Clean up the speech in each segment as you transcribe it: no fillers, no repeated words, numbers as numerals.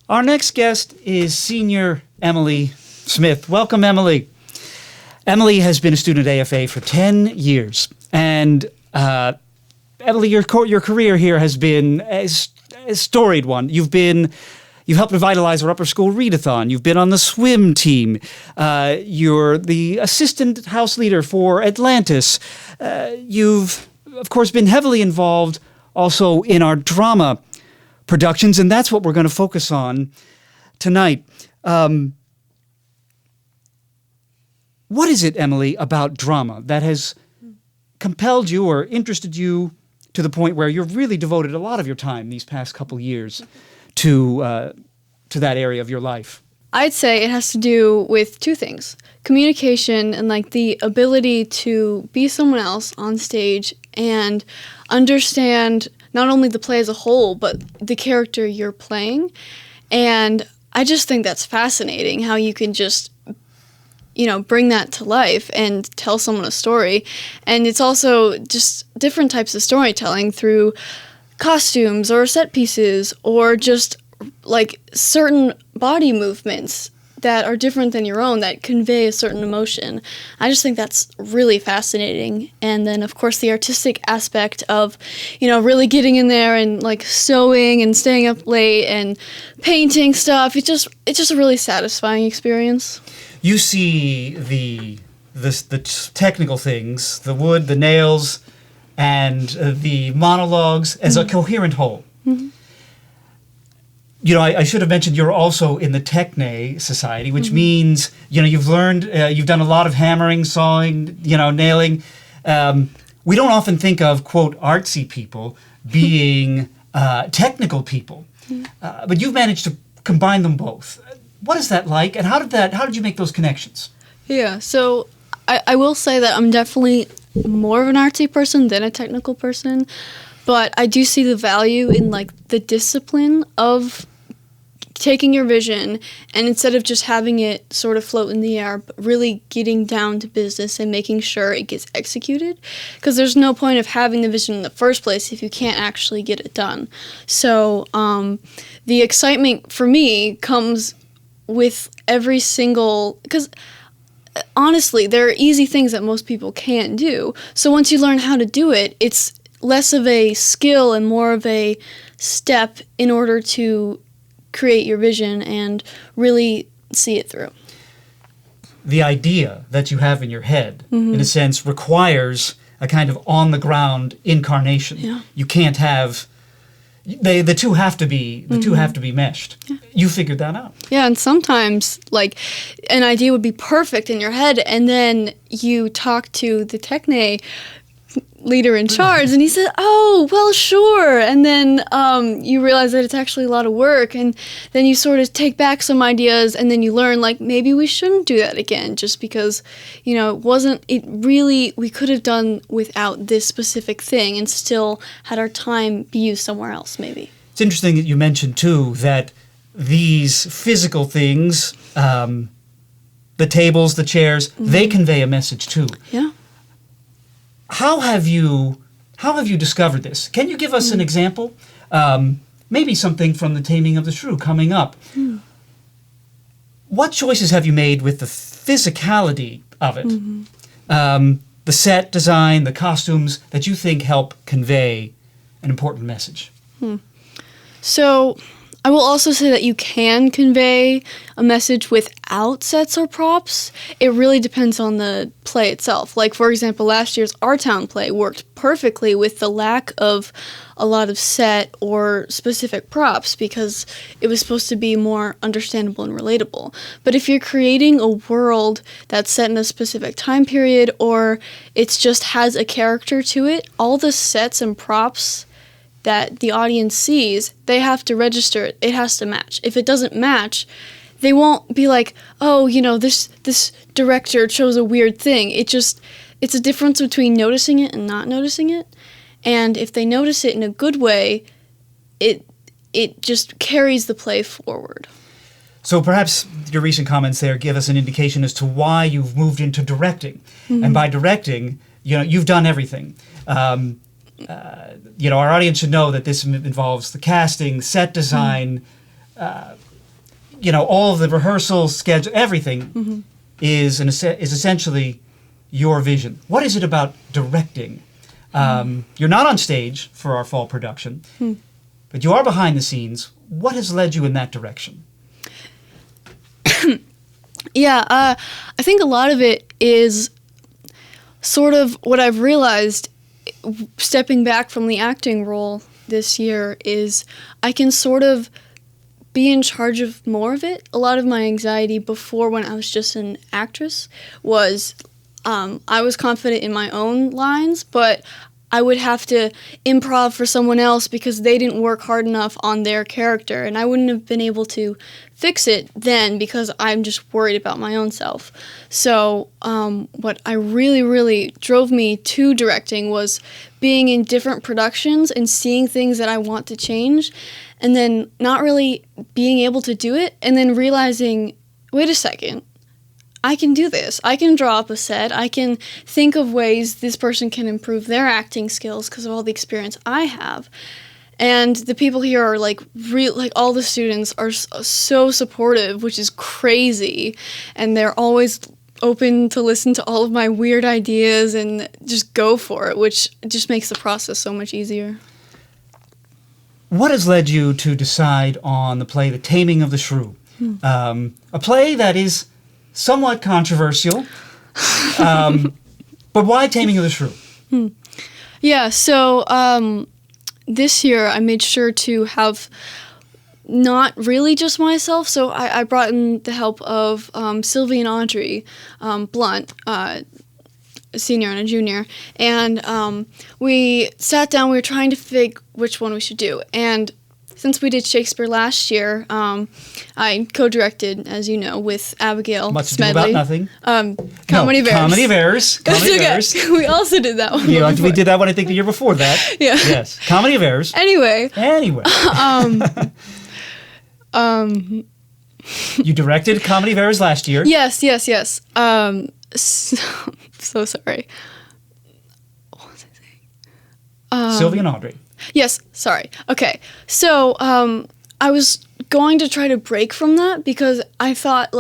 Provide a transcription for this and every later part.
Our next guest is Senior Emily Smith. Welcome, Emily. Emily has been a student at AFA for 10 years. And Emily, your career here has been a storied one. You've helped revitalize our upper school readathon. You've been on the swim team. You're the assistant house leader for Atlantis. You've, of course, been heavily involved also in our drama productions, and that's what we're going to focus on tonight. What is it, Emily, about drama that has compelled you or interested you to the point where you've really devoted a lot of your time these past couple years to that area of your life? I'd say it has to do with two things. Communication and the ability to be someone else on stage and understand not only the play as a whole, but the character you're playing. And I just think that's fascinating, how you can just, bring that to life and tell someone a story. And it's also just different types of storytelling through costumes or set pieces or just certain body movements that are different than your own that convey a certain emotion. I just think that's really fascinating. And then, of course, the artistic aspect of, really getting in there and sewing and staying up late and painting stuff. It's just a really satisfying experience. You see the technical things, the wood, the nails, and the monologues as a coherent whole. Mm-hmm. I should have mentioned you're also in the Techne Society, which means, you've learned, you've done a lot of hammering, sawing, nailing. We don't often think of, quote, artsy people being technical people, but you've managed to combine them both. What is that like, and how did you make those connections? Yeah, so I will say that I'm definitely more of an artsy person than a technical person, but I do see the value in the discipline of taking your vision and instead of just having it sort of float in the air, but really getting down to business and making sure it gets executed, because there's no point of having the vision in the first place if you can't actually get it done. So the excitement for me comes with every single, because honestly, there are easy things that most people can't do. So once you learn how to do it, it's less of a skill and more of a step in order to create your vision and really see it through. The idea that you have in your head, in a sense, requires a kind of on-the-ground incarnation. Yeah. You can't have... The two have to be meshed. Yeah. You figured that out. Yeah, and sometimes an idea would be perfect in your head, and then you talk to the Techne leader in charge, and he said, "Oh, well, sure." And then you realize that it's actually a lot of work, and then you sort of take back some ideas, and then you learn maybe we shouldn't do that again, just because we could have done without this specific thing and still had our time be used somewhere else. Maybe it's interesting that you mentioned too that these physical things, the tables, the chairs, they convey a message too. Yeah. How have you discovered this? Can you give us an example? Maybe something from the Taming of the Shrew coming up. What choices have you made with the physicality of it? The set design, the costumes that you think help convey an important message? So I will also say that you can convey a message without sets or props. It really depends on the play itself. For example, last year's Our Town play worked perfectly with the lack of a lot of set or specific props because it was supposed to be more understandable and relatable. But if you're creating a world that's set in a specific time period or it just has a character to it, all the sets and props that the audience sees, they have to register it. It has to match. If it doesn't match, they won't be this director chose a weird thing. It's a difference between noticing it and not noticing it. And if they notice it in a good way, it just carries the play forward. So perhaps your recent comments there give us an indication as to why you've moved into directing. And by directing, you've done everything. Our audience should know that this involves the casting, set design, all of the rehearsal schedule, everything is essentially your vision. What is it about directing? You're not on stage for our fall production, but you are behind the scenes. What has led you in that direction? Yeah, I think a lot of it is sort of what I've realized stepping back from the acting role this year is I can sort of be in charge of more of it. A lot of my anxiety before, when I was just an actress, was I was confident in my own lines, but I would have to improv for someone else because they didn't work hard enough on their character, and I wouldn't have been able to fix it then because I'm just worried about my own self. So what I really drove me to directing was being in different productions and seeing things that I want to change, and then not really being able to do it, and then realizing, wait a second, I can do this. I can draw up a set. I can think of ways this person can improve their acting skills because of all the experience I have. And the people here are all the students are so supportive, which is crazy. And they're always open to listen to all of my weird ideas and just go for it, which just makes the process so much easier. What has led you to decide on the play The Taming of the Shrew? A play that is somewhat controversial, but why Taming of the Shrew? Yeah, so this year I made sure to have not really just myself, so I brought in the help of Sylvie and Audrey Blunt, a senior and a junior, and we sat down, we were trying to figure which one we should do, and since we did Shakespeare last year, I co-directed, as you know, with Abigail Much Smedley. Ado About Nothing. Comedy of Errors. Comedy of Errors. Comedy of Errors. We also did that one. Yeah, we did that one, I think, the year before that. Yeah. Yes. Comedy of Errors. Anyway. You directed Comedy of Errors last year. Yes. So sorry. What was I saying? Sylvie and Audrey. Yes, sorry. Okay, so I was going to try to break from that because I thought,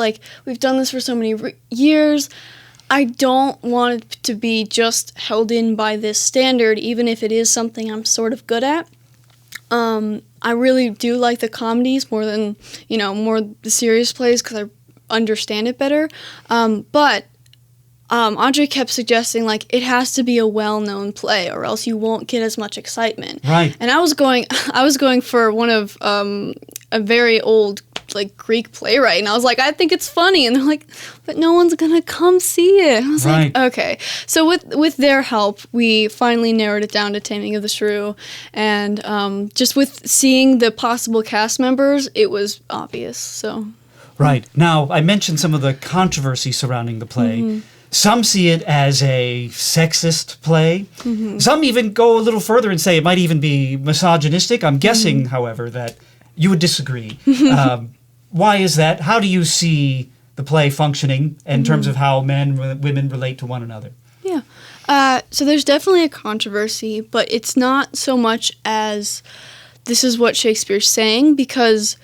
we've done this for so many years. I don't want it to be just held in by this standard, even if it is something I'm sort of good at. I really do like the comedies more than, more the serious plays because I understand it better. But Audrey kept suggesting, it has to be a well-known play or else you won't get as much excitement. Right. And I was going for one of a very old, Greek playwright, and I was like, I think it's funny. And they're like, but no one's going to come see it. And I was like, okay. So with their help, we finally narrowed it down to Taming of the Shrew. And just with seeing the possible cast members, it was obvious. So. Right. Now, I mentioned some of the controversy surrounding the play. Some see it as a sexist play. Some even go a little further and say it might even be misogynistic. I'm guessing, however, that you would disagree. Why is that? How do you see the play functioning in terms of how men and women relate to one another? Yeah. So there's definitely a controversy, but it's not so much as this is what Shakespeare's saying, because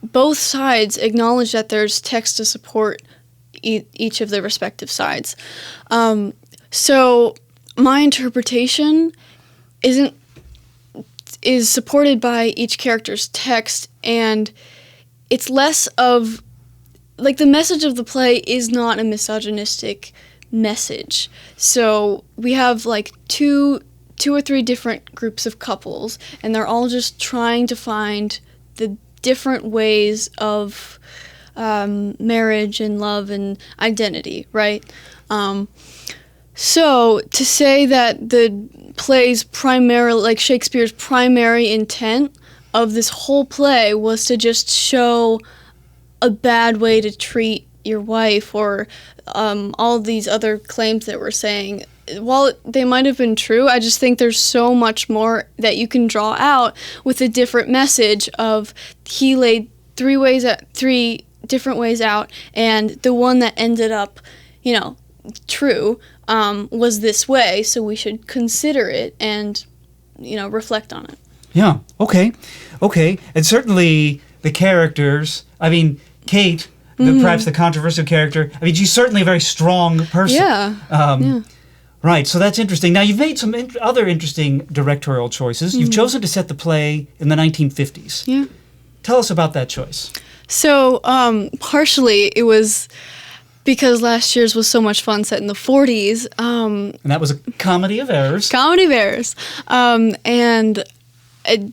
both sides acknowledge that there's text to support each of the respective sides. So my interpretation is supported by each character's text, and it's less of the message of the play is not a misogynistic message. So we have two or three different groups of couples, and they're all just trying to find the different ways of marriage and love and identity, right? So to say that the play's primarily, Shakespeare's primary intent of this whole play was to just show a bad way to treat your wife or all of these other claims that we're saying, while they might have been true, I just think there's so much more that you can draw out with a different message of he laid three different ways out, and the one that ended up, true, was this way, so we should consider it and, reflect on it. Yeah, okay. And certainly the characters, I mean, Kate, perhaps the controversial character, I mean, she's certainly a very strong person. Yeah. Right, so that's interesting. Now, you've made some other interesting directorial choices. You've chosen to set the play in the 1950s. Yeah. Tell us about that choice. So, partially it was because last year's was so much fun set in the 40s. And that was a comedy of errors. Comedy of errors. And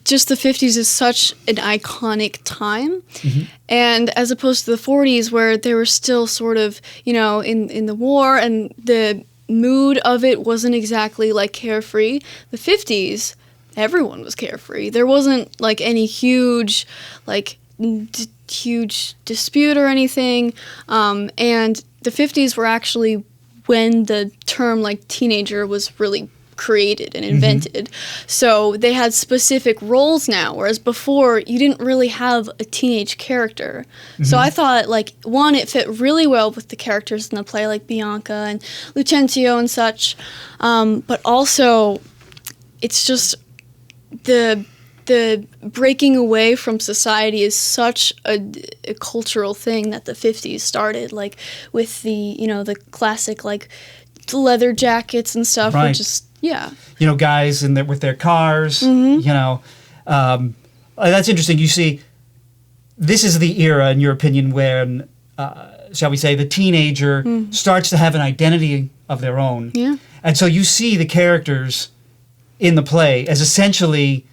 just the 50s is such an iconic time. And as opposed to the 40s where they were still sort of, in the war and the mood of it wasn't exactly like carefree. The 50s, everyone was carefree. There wasn't like any huge dispute or anything. And the 50s were actually when the term like teenager was really created and invented. So they had specific roles now, whereas before you didn't really have a teenage character. So I thought like one, it fit really well with the characters in the play like Bianca and Lucentio and such. But also it's just the breaking away from society is such a cultural thing that the 50s started, like with the the classic like leather jackets and stuff. Right. Which is guys with their cars. That's interesting. You see, this is the era, in your opinion, when shall we say, the teenager starts to have an identity of their own. Yeah. And so you see the characters in the play as essentially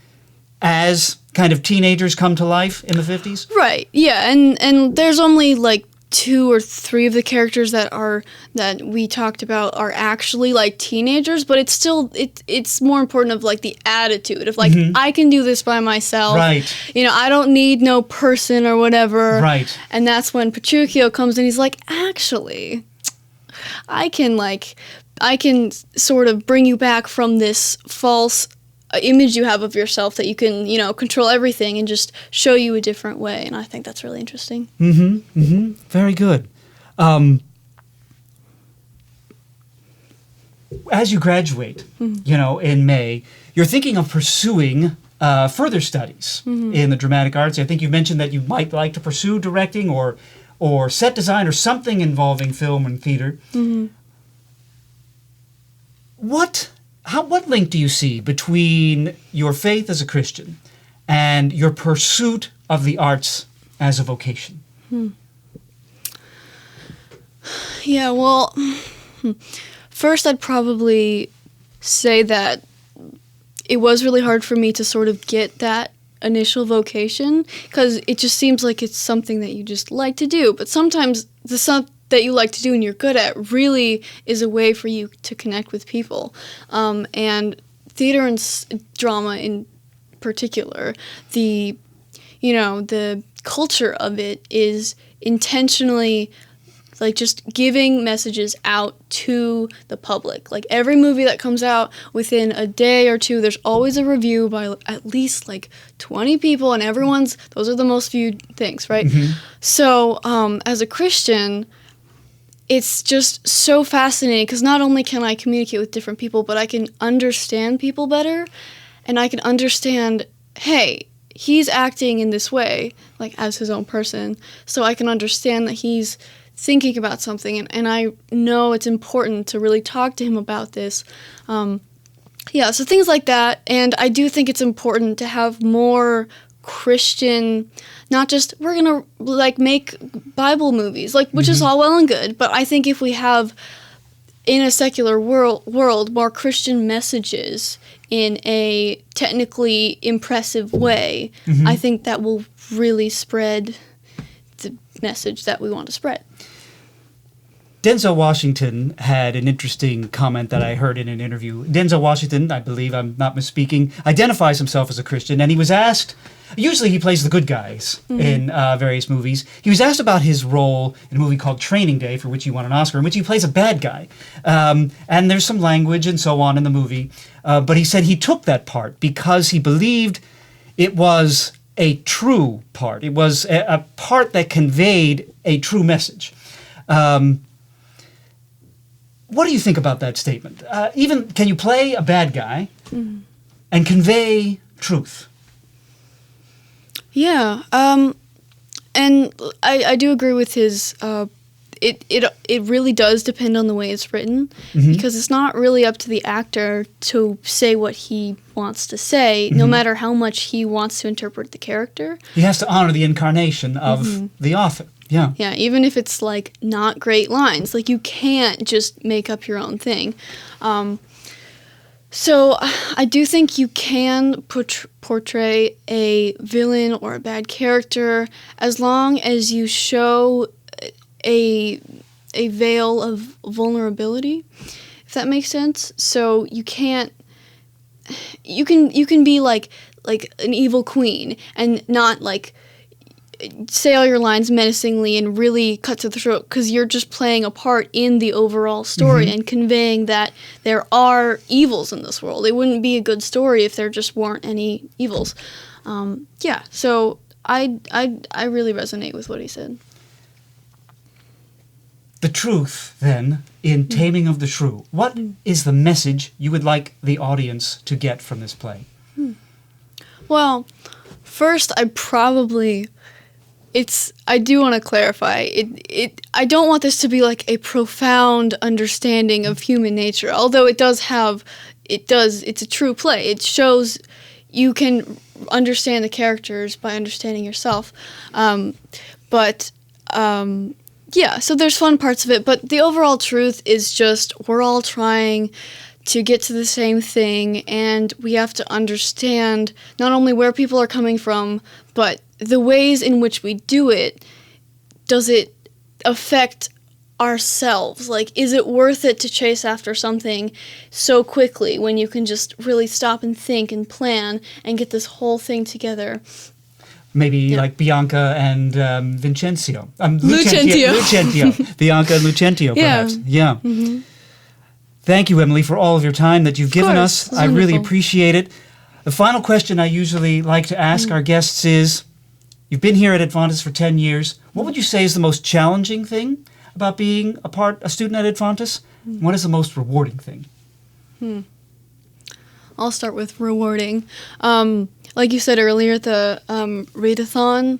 as kind of teenagers come to life in the 50s? Right. Yeah, and there's only like 2 or 3 of the characters that we talked about are actually like teenagers, but it's still it's more important of like the attitude of like I can do this by myself. Right. I don't need no person or whatever. Right. And that's when Petruchio comes in. He's like, actually, I can sort of bring you back from this false image you have of yourself that you can, control everything and just show you a different way. And I think that's really interesting. Very good. As you graduate, in May, you're thinking of pursuing further studies in the dramatic arts. I think you mentioned that you might like to pursue directing or set design or something involving film and theater. What link do you see between your faith as a Christian and your pursuit of the arts as a vocation? Yeah, well, first I'd probably say that it was really hard for me to sort of get that initial vocation because it just seems like it's something that you just like to do. But sometimes the stuff that you like to do and you're good at really is a way for you to connect with people. And theater and drama in particular, the culture of it is intentionally like just giving messages out to the public. Like every movie that comes out within a day or two, there's always a review by at least like 20 people, and those are the most viewed things, right? So as a Christian, it's just so fascinating because not only can I communicate with different people, but I can understand people better, and I can understand, hey, he's acting in this way, like as his own person, so I can understand that he's thinking about something, and I know it's important to really talk to him about this. So things like that, and I do think it's important to have more Christian, not just we're gonna like make Bible movies, like which is all well and good, but I think if we have in a secular world more Christian messages in a technically impressive way, I think that will really spread the message that we want to spread. Denzel Washington had an interesting comment that I heard in an interview. Denzel Washington, I believe I'm not misspeaking, identifies himself as a Christian, and he was asked, usually he plays the good guys in various movies. He was asked about his role in a movie called Training Day, for which he won an Oscar, in which he plays a bad guy. And there's some language and so on in the movie. But he said he took that part because he believed it was a true part. It was a part that conveyed a true message. What do you think about that statement? Even can you play a bad guy and convey truth? Yeah. And I do agree with his. It really does depend on the way it's written, because it's not really up to the actor to say what he wants to say, no matter how much he wants to interpret the character. He has to honor the incarnation of the author. Yeah. Yeah, even if it's like not great lines, like you can't just make up your own thing. So I do think you can portray a villain or a bad character as long as you show a veil of vulnerability, if that makes sense. So you can be like an evil queen and not like say all your lines menacingly and really cut to the throat, because you're just playing a part in the overall story and conveying that there are evils in this world. It wouldn't be a good story if there just weren't any evils. So I really resonate with what he said. The truth, then, in Taming of the Shrew. What is the message you would like the audience to get from this play? Well, first, I do want to clarify. I don't want this to be like a profound understanding of human nature, although it's a true play. It shows you can understand the characters by understanding yourself. So there's fun parts of it, but the overall truth is just we're all trying to get to the same thing, and we have to understand not only where people are coming from, but the ways in which we do it. Does it affect ourselves? Like, is it worth it to chase after something so quickly when you can just really stop and think and plan and get this whole thing together? Maybe like Bianca and Vincenzo. Lucentio. Bianca and Lucentio, perhaps. Yeah. Mm-hmm. Thank you, Emily, for all of your time that you've given us. I really appreciate it. The final question I usually like to ask our guests is, you've been here at Atlantis for 10 years. What would you say is the most challenging thing about being a student at Atlantis? What is the most rewarding thing? I'll start with rewarding. Like you said earlier, the readathon,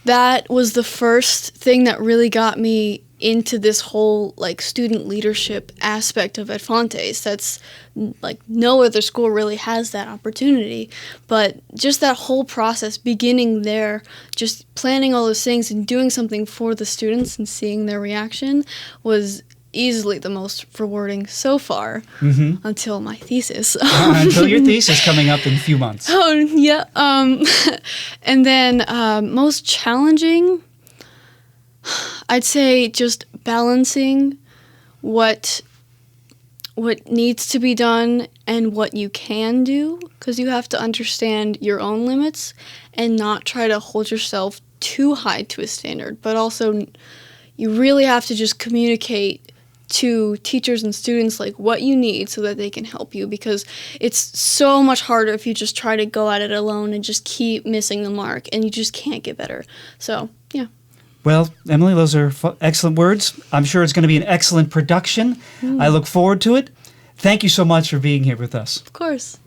that was the first thing that really got me into this whole like student leadership aspect of Atlantis. That's like no other school really has that opportunity. But just that whole process, beginning there, just planning all those things and doing something for the students and seeing their reaction was easily the most rewarding so far, until my thesis. Until your thesis coming up in a few months. Oh, yeah. And then most challenging, I'd say just balancing what needs to be done and what you can do, because you have to understand your own limits and not try to hold yourself too high to a standard, but also you really have to just communicate to teachers and students like what you need so that they can help you, because it's so much harder if you just try to go at it alone and just keep missing the mark and you just can't get better. So, yeah. Well, Emily, those are excellent words. I'm sure it's going to be an excellent production. I look forward to it. Thank you so much for being here with us. Of course.